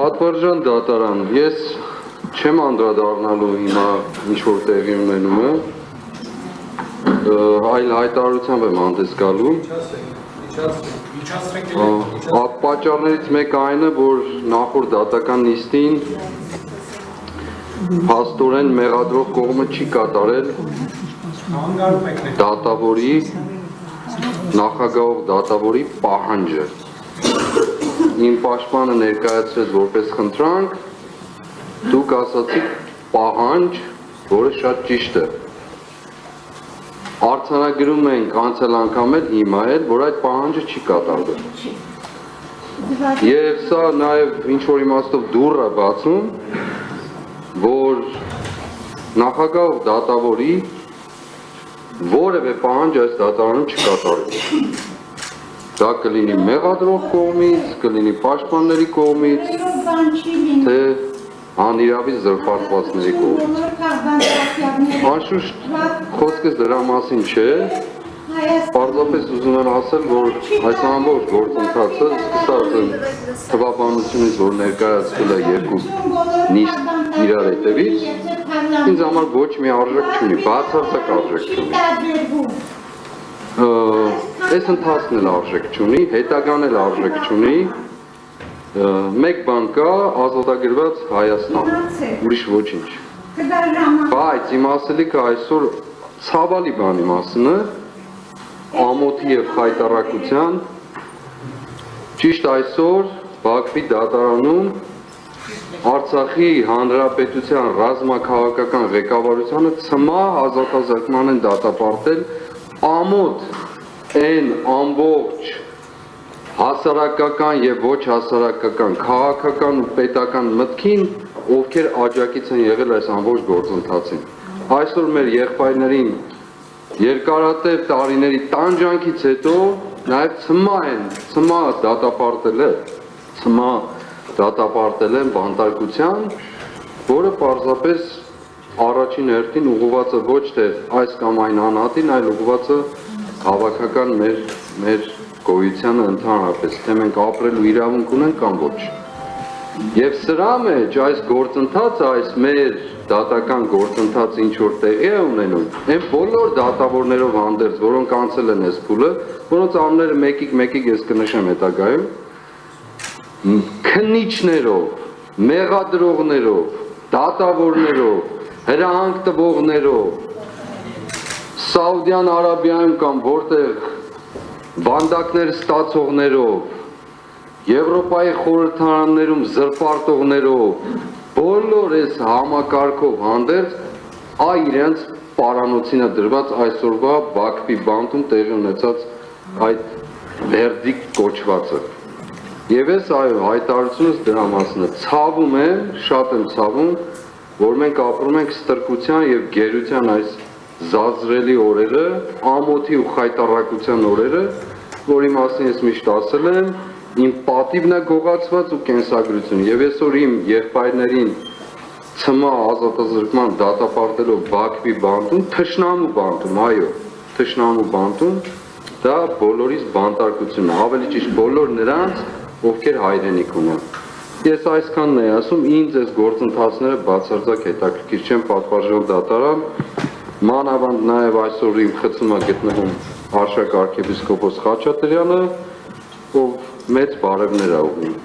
Պատվարժան դատարան, ես չեմ անդրադառնալու հիմա ինչ-որ տեղի ունենում է, այլ հայտարարությամբ եմ հանդես գալու։ Պատճառներից մեկը այն է, որ նախորդ դատական նիստին փաստորեն մեղադրող կողմը չի կատարել դատավորի, նախագահող դատավորի պահանջը։ Իմ պաշտպանը ներկայացրեց որպես խնդրանք, դուք ասացիք պահանջ, որը շատ ճիշտ է։ Արձանագրում ենք անցյալ անգամ էլ հիմա էլ, որ այդ պահանջը չի կատարվել։ Եվ սա նաև ինչ-որ իմաստով դուռ է բացում, որ նախագահ դատավորի որևէ պահանջ այս դատարանում չկատարվի։ Դա կլինի մեղադրող կողմից, կլինի պաշտպանների կողմից, թե անիրավի զրպարտվածների կողմից։ Անշուշտ խոսքս դրա մասին չէ, պարզապես ուզում եմ ասել, որ այս ամբողջ գործընթացը սկսած եմ թվաբանությունից, որ ներկայացվել է երկու նիստ իրար հետևից, ինձ համար ոչ մի արժեք չունի, բացարձակ արժեք չունի։ Այս ընթացն էլ արժեք չունի, հետագան էլ արժեք չունի, մեկ բան կա, ազատագրված Հայաստան, ուրիշ ոչինչ։ Բայց իմ ասելիքը այսօր ցավալի բանի մասին է, ամոթի և խայտառակության, ճիշտ այսօր Բաքվի դատարանում Արցախի Հանրապետության ռազմաքաղաքական ղեկավարությանը ցմահ ազատազրկման են դատապարտել ամոթ այն ամբողջ հասարակական և ոչ հասարակական, քաղաքական ու պետական մտքին, ովքեր աջակից են եղել այս ամբողջ գործընթացին։ Այսօր մեր եղբայրներին երկարատև տարիների տանջանքից հետո նաև ցմահ դատապարտել են բանտարկության, որը պարզապես առաջին հերթին ուղղված է ոչ թե այս կամ այն անհատին, այլ ուղղված է հավաքական մեր գոյությանը ընդհանրապես, թե մենք ապրելու իրավունք ունենք կամ ոչ։ Եվ սրա մեջ այս գործընթացը, այս մեր դատական գործընթացը ինչ որ տեղի է ունենում, այն բոլոր դատավորներով հանդերձ, որոնք անցել են այս փուլը, որոնց անունները մեկ-մեկ ես կնշեմ հետագայում, քննիչներով, մեղադրողներով, դատավորներով, հրահանգ տվողներով, Սաուդյան Արաբիայում կամ որտեղ բանդակներ ստացողներով, Եվրոպայի խորհրդարաններում զրպարտողներով, բոլոր այս համակարգով հանդերձ իրենց պարանոցին է դրված այսօրվա Բաքվի բանտում տեղի ունեցած այդ վերդիկտ կոչվածը։ Եվ ես հայտարարությունս դրա մասն է, ցավում եմ, շատ եմ ցավում, որ մենք ապրում ենք ստրկության և գերության այս զազրելի օրերը, ամոթի ու խայտառակության օրերը, որի մասին ես միշտ ասել եմ, իմ պատիվն է գողացված ու կենսագրություն, և այսօր իմ եղբայրներին ցմահ ազատազրկման դատապարտելով Բաքվի բանտում, թշնամու բանտում, այո, թշնամու բանտում, դա բոլորիս բանտարկությունն է, ավելի ճիշտ բոլոր նրանց, ովքեր հայրենիք ունեն։ Ես այսքանն էի ասում, ինձ այս գործընթացները բացարձակ հետաքրքիր չեն, պատվարժան դատարան, մանավանդ նաև այսօր իմ խցում է գտնվում Արշակ արքեպիսկոպոս Խաչատրյանը, ով մեծ բարևներ է ուղղում։